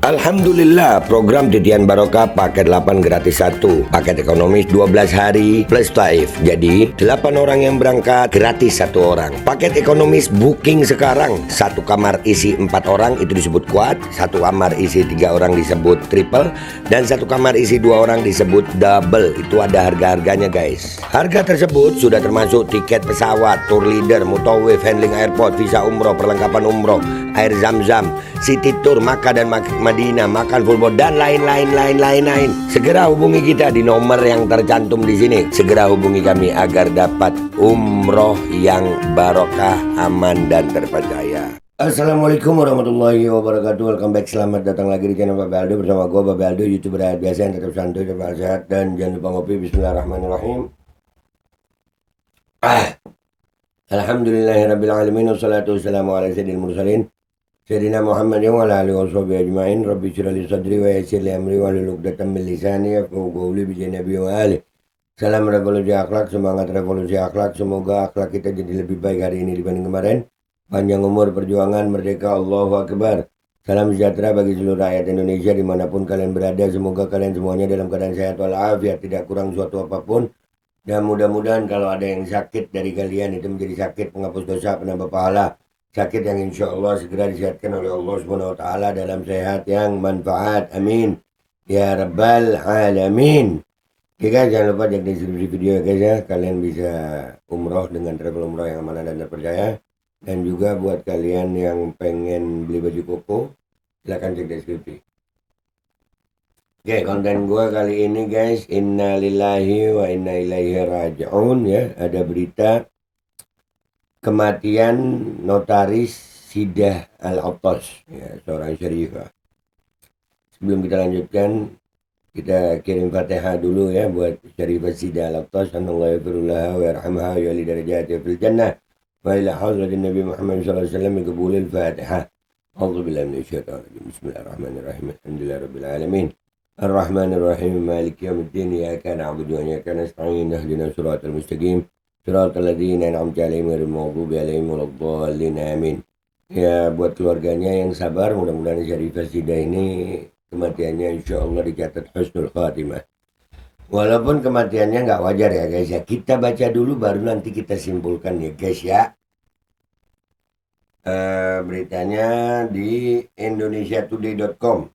Alhamdulillah, program Titian Barokah paket 8 gratis 1, paket ekonomis 12 hari plus taif. Jadi 8 orang yang berangkat gratis 1 orang. Paket ekonomis booking sekarang, 1 kamar isi 4 orang itu disebut quad, 1 kamar isi 3 orang disebut triple, dan 1 kamar isi 2 orang disebut double. Itu ada harga-harganya guys. Harga tersebut sudah termasuk tiket pesawat, tour leader, mutawif, handling airport, visa umroh, perlengkapan umroh, air zam-zam, city tour, Makkah dan Madinah, makan full board, dan lain-lain. Segera hubungi kita di nomor yang tercantum di sini. Segera hubungi kami agar dapat umroh yang barokah, aman dan terpercaya. Assalamualaikum warahmatullahi wabarakatuh. Welcome back, selamat datang lagi di channel Babe Aldo bersama gue Babe Aldo, youtuber rakyat biasa yang tetap santuy, tetap sehat, dan jangan lupa ngopi. Bismillahirrahmanirrahim. Alhamdulillahirrabbilalamin. Wassalatu wassalamu ala sayyidil mursalin Sayyidina Muhammad wa ala alihi washabihi ajma'in. Rabbi shrah li sadri wa yassir li amri wahlul 'uqdatam min lisani yafqahu qawli bi nabi wa ali. Salam revolusi akhlak, semangat revolusi akhlak. Semoga akhlak kita jadi lebih baik hari ini dibanding kemarin. Panjang umur, perjuangan, merdeka, Allahu Akbar. Salam sejahtera bagi seluruh rakyat Indonesia dimanapun kalian berada. Semoga kalian semuanya dalam keadaan sehat walafiat, tidak kurang suatu apapun. Dan mudah-mudahan kalau ada yang sakit dari kalian itu menjadi sakit penghapus dosa, penambah pahala. Sakit yang insya Allah segera disehatkan oleh Allah Subhanahu wa Ta'ala dalam sehat yang manfaat. Amin ya rabbal alamin. Oke guys, jangan lupa cek deskripsi video ya guys ya. Kalian bisa umroh dengan travel umroh yang amanah dan terpercaya. Dan juga buat kalian yang pengen beli baju koko, silahkan cek deskripsi. Oke, konten gue kali ini guys, inna lillahi wa inna ilaihi raji'un ya. Ada berita kematian notaris Sidah Al-Attas ya, seorang syarifah. Sebelum kita lanjutkan, kita kirim Fatihah dulu ya buat syarifah Sidah Al-Attas. Anallahu yaghfirullah wa yarhamha wa yali darajati fil jannah wa ila hadratin Nabi Muhammad sallallahu alaihi wasallam qabulil Fatihah. A'udzu billahi minasyaitonir rajim. Bismillahirrahmanirrahim. Alhamdulillahirabbil alamin. Ar-Rahmanir-Rahim. Maliki yaumiddin. Iyyaka na'budu wa iyyaka nasta'in. Ihdinas siratal mustaqim. Siratal ladzina an'amta 'alaihim ghairil maghdubi 'alaihim waladdallin. Amin. Ya, buat keluarganya yang sabar, mudah-mudahan Syarifah Sidah ini kematiannya insya Allah dicatat husnul khatimah. Walaupun kematiannya nggak wajar ya guys ya. Kita baca dulu baru nanti kita simpulkan ya guys ya. Beritanya di indonesiatoday.com.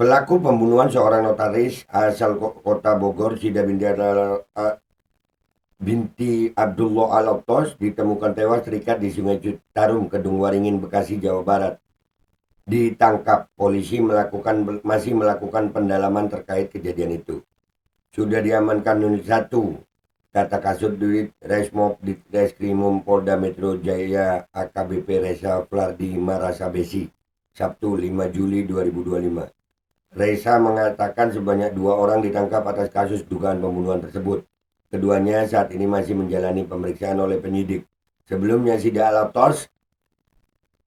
Pelaku pembunuhan seorang notaris asal kota Bogor, Sidah binti Abdullah Al-Attas, ditemukan tewas terikat di Sungai Citarum, Kedung Waringin, Bekasi, Jawa Barat. Ditangkap, polisi masih melakukan pendalaman terkait kejadian itu. Sudah diamankan unit 1, kata Kasut Duit Resmob di Reskrimum Polda Metro Jaya AKBP Reza Flardi Marasabesi, Sabtu 5 Juli 2025. Reza mengatakan sebanyak 2 orang ditangkap atas kasus dugaan pembunuhan tersebut. Keduanya saat ini masih menjalani pemeriksaan oleh penyidik. Sebelumnya Sidah Al-Attas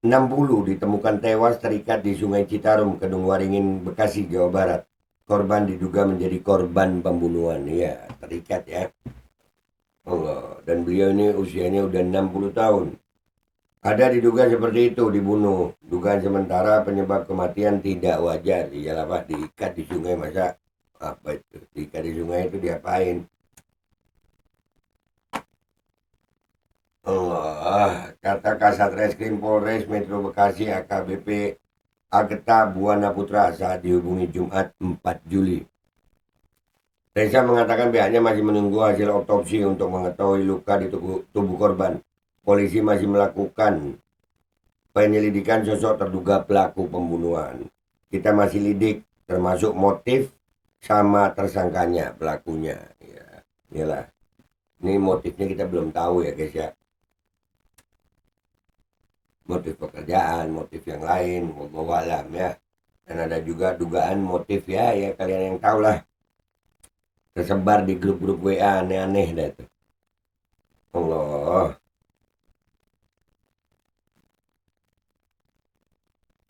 60 ditemukan tewas terikat di Sungai Citarum, Kedung Waringin, Bekasi, Jawa Barat. Korban diduga menjadi korban pembunuhan. Ya, terikat ya. Allah. Dan beliau ini usianya udah 60 tahun. Ada diduga seperti itu, dibunuh. Dugaan sementara penyebab kematian tidak wajar. Iyalah Pak, diikat di sungai, masa apa itu? Diikat di sungai itu diapain? Allah, kata Kasat Reskrim Polres Metro Bekasi AKBP Ageta Buana Putra saat dihubungi Jumat 4 Juli. Reza mengatakan pihaknya masih menunggu hasil otopsi untuk mengetahui luka di tubuh korban. Polisi masih melakukan penyelidikan sosok terduga pelaku pembunuhan. Kita masih lidik termasuk motif sama tersangkanya, pelakunya. Ya, inilah. Ini motifnya kita belum tahu ya guys ya. Motif pekerjaan, motif yang lain, wallahu alam ya. Dan ada juga dugaan motif ya kalian yang tahu lah. Tersebar di grup-grup WA aneh-aneh dah tuh. Allah.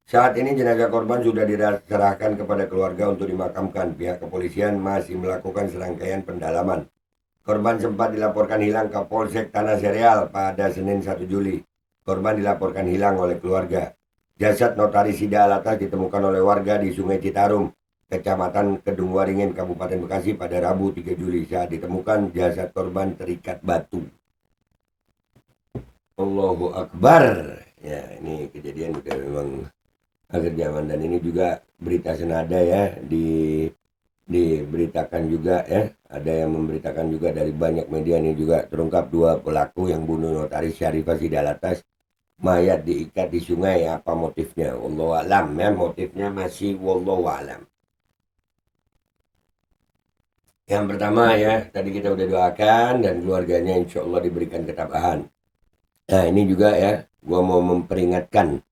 Saat ini jenazah korban sudah diserahkan kepada keluarga untuk dimakamkan. Pihak kepolisian masih melakukan serangkaian pendalaman. Korban sempat dilaporkan hilang ke Polsek Tanah Serial pada Senin 1 Juli. Korban dilaporkan hilang oleh keluarga. Jasad Notaris Sida Alatas ditemukan oleh warga di Sungai Citarum, Kecamatan Kedung Waringin, Kabupaten Bekasi pada Rabu 3 Juli. Saat ditemukan, jasad korban terikat batu. Allahu Akbar. Ya, ini kejadian udah memang akhir zaman, dan ini juga berita senada ya diberitakan juga ya, ada yang memberitakan juga dari banyak media. Ini juga terungkap 2 pelaku yang bunuh Notaris Syarifah Sida Alatas, mayat diikat di sungai. Apa motifnya? Wallahu alam ya, motifnya masih wallahu alam. Yang pertama ya, tadi kita udah doakan dan keluarganya insya Allah diberikan ketabahan. Nah ini juga ya, gua mau memperingatkan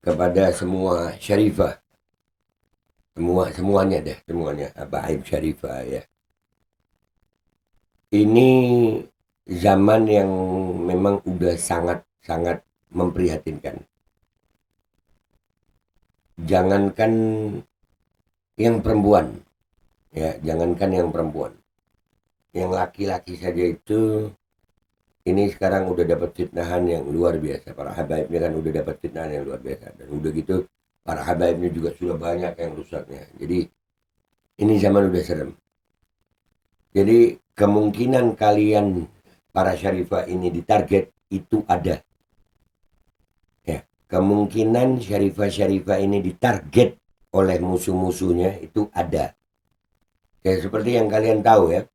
kepada semua Syarifah, semuanya Habaib Syarifah ya. Ini zaman yang memang udah sangat memprihatinkan. Jangankan yang perempuan, ya, jangankan yang perempuan, yang laki-laki saja itu ini sekarang udah dapat fitnahan yang luar biasa. Para habaibnya kan udah dapat fitnahan yang luar biasa, dan udah gitu para habaibnya juga sudah banyak yang rusaknya. Jadi ini zaman udah serem. Jadi kemungkinan kalian para Syarifah ini ditarget itu ada. Ya, kemungkinan Syarifah ini ditarget oleh musuh-musuhnya itu ada. Ya seperti yang kalian tahu ya,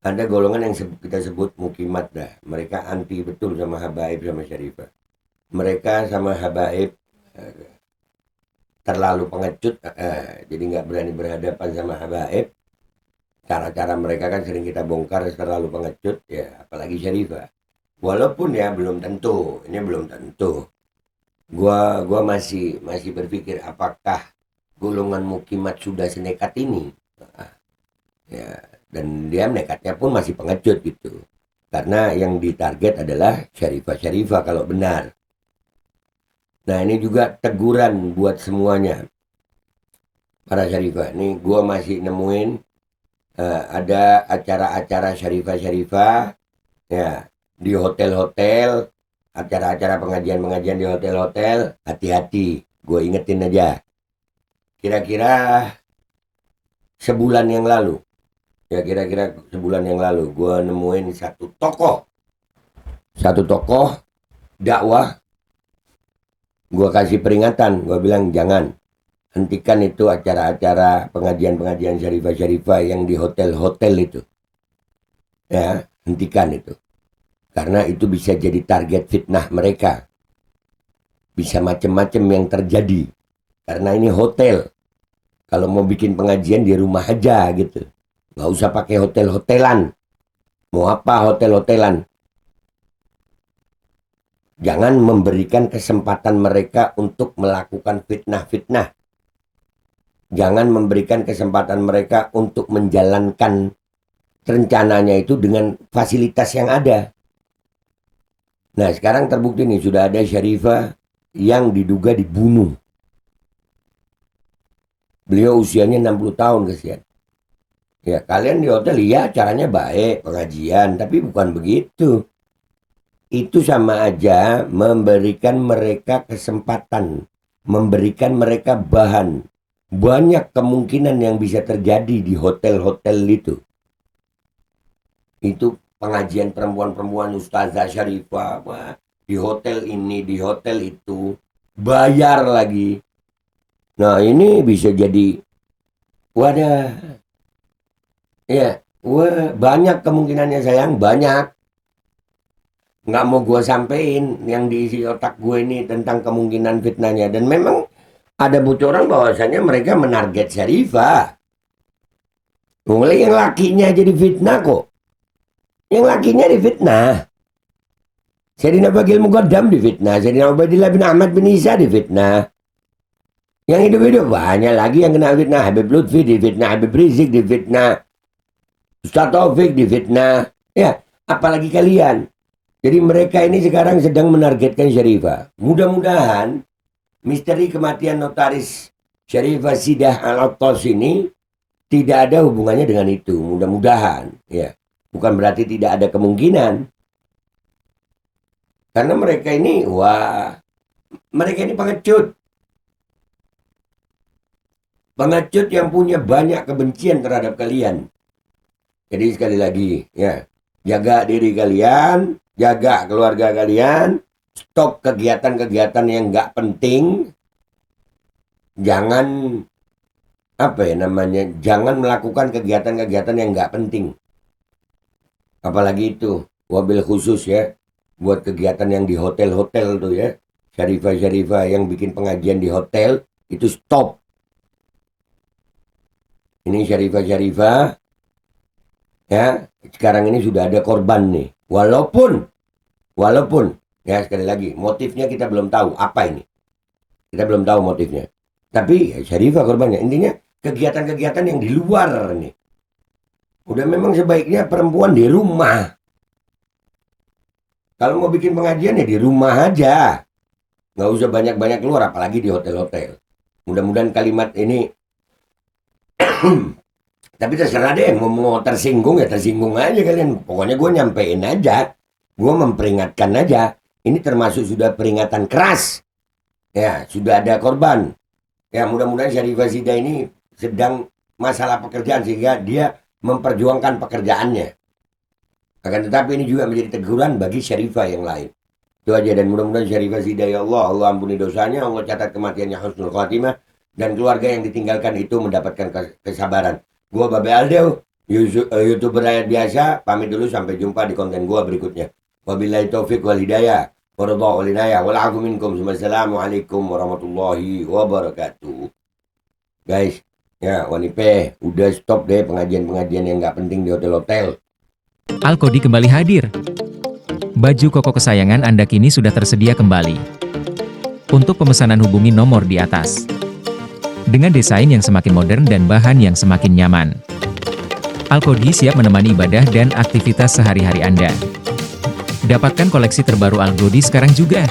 ada golongan yang kita sebut mukimat dah. Mereka anti betul sama habaib sama Syarifah. Mereka sama habaib terlalu pengecut, jadi nggak berani berhadapan sama habaib. Cara-cara mereka kan sering kita bongkar, terlalu pengecut ya, apalagi Syarifah. Walaupun ya belum tentu, ini belum tentu. Gua masih berpikir apakah golongan mukimat sudah senekat ini. Ya, dan dia nekatnya pun masih pengecut gitu. Karena yang ditarget adalah Syarifah kalau benar. Nah ini juga teguran buat semuanya para Syarifah. Ini gue masih nemuin ada acara-acara Syarifah ya di hotel-hotel, acara-acara pengajian di hotel-hotel. Hati-hati, gue ingetin aja. Kira-kira sebulan yang lalu gue nemuin satu tokoh dakwah. Gue kasih peringatan, gue bilang jangan hentikan itu acara-acara pengajian Syarifah yang di hotel-hotel itu ya, hentikan itu, karena itu bisa jadi target fitnah mereka, bisa macam-macam yang terjadi. Karena ini hotel, kalau mau bikin pengajian di rumah aja gitu, nggak usah pakai hotel-hotelan. Mau apa hotel-hotelan? Jangan memberikan kesempatan mereka untuk melakukan fitnah-fitnah. Jangan memberikan kesempatan mereka untuk menjalankan rencananya itu dengan fasilitas yang ada. Nah sekarang terbukti nih, sudah ada Syarifah yang diduga dibunuh. Beliau usianya 60 tahun kesian. Ya kalian di hotel ya caranya baik, pengajian, tapi bukan begitu. Itu sama aja memberikan mereka kesempatan, memberikan mereka bahan. Banyak kemungkinan yang bisa terjadi di hotel-hotel itu. Itu pengajian perempuan-perempuan Ustazah Syarifah, wah, di hotel ini, di hotel itu, bayar lagi. Nah ini bisa jadi wadah. Ya, banyak kemungkinannya sayang, banyak. Nggak mau gue sampein yang diisi otak gue ini tentang kemungkinan fitnahnya. Dan memang ada bocoran bahwasanya mereka menarget Syarifah. Mulai yang lakinya jadi fitnah kok. Yang lakinya difitnah. Sayyidina Bagil Muqaddam difitnah. Sayyidina Ubaidillah bin Ahmad bin Isa difitnah. Yang hidup-hidup banyak lagi yang kena fitnah. Habib Lutfi difitnah, Habib Rizik difitnah, Ustaz Taufik difitnah. Ya, apalagi kalian. Jadi mereka ini sekarang sedang menargetkan Syarifah. Mudah-mudahan misteri kematian Notaris Syarifah Sida Alatas ini tidak ada hubungannya dengan itu. Mudah-mudahan, ya. Bukan berarti tidak ada kemungkinan. Karena mereka ini, mereka ini pengecut. Pengecut yang punya banyak kebencian terhadap kalian. Jadi sekali lagi, ya, jaga diri kalian, jaga keluarga kalian, stop kegiatan-kegiatan yang nggak penting. Jangan, jangan melakukan kegiatan-kegiatan yang nggak penting. Apalagi itu, wabil khusus ya, buat kegiatan yang di hotel-hotel tuh ya, syarifah-syarifah yang bikin pengajian di hotel, itu stop. Ini syarifah-syarifah, ya, sekarang ini sudah ada korban nih. Walaupun, ya sekali lagi, motifnya kita belum tahu apa ini. Kita belum tahu motifnya. Tapi ya, syarifah korbannya. Intinya kegiatan-kegiatan yang di luar nih. Udah memang sebaiknya perempuan di rumah. Kalau mau bikin pengajian ya di rumah aja. Nggak usah banyak-banyak keluar, apalagi di hotel-hotel. Mudah-mudahan kalimat ini tapi terserah deh, mau tersinggung ya tersinggung aja kalian. Pokoknya gue nyampein aja. Gue memperingatkan aja. Ini termasuk sudah peringatan keras. Ya, sudah ada korban. Ya, mudah-mudahan Syarifah Sida ini sedang masalah pekerjaan sehingga dia memperjuangkan pekerjaannya. Akan tetapi ini juga menjadi teguran bagi Syarifah yang lain. Itu aja, dan mudah-mudahan Syarifah Sida, ya Allah ampuni dosanya, Allah catat kematiannya husnul khatimah, dan keluarga yang ditinggalkan itu mendapatkan kesabaran. Gua Babe Aldeo, YouTuber rakyat biasa, pamit dulu, sampai jumpa di konten gua berikutnya. Wabillahi taufiq wal hidayah, waridha wal inayah, wal afu minkum. Wassalamualaikum warahmatullahi wabarakatuh. Guys, ya Wanipe, udah stop deh pengajian-pengajian yang nggak penting di hotel-hotel. Al-Kodi kembali hadir. Baju koko kesayangan Anda kini sudah tersedia kembali. Untuk pemesanan hubungi nomor di atas. Dengan desain yang semakin modern dan bahan yang semakin nyaman. Al-Kodi siap menemani ibadah dan aktivitas sehari-hari Anda. Dapatkan koleksi terbaru Al-Kodi sekarang juga.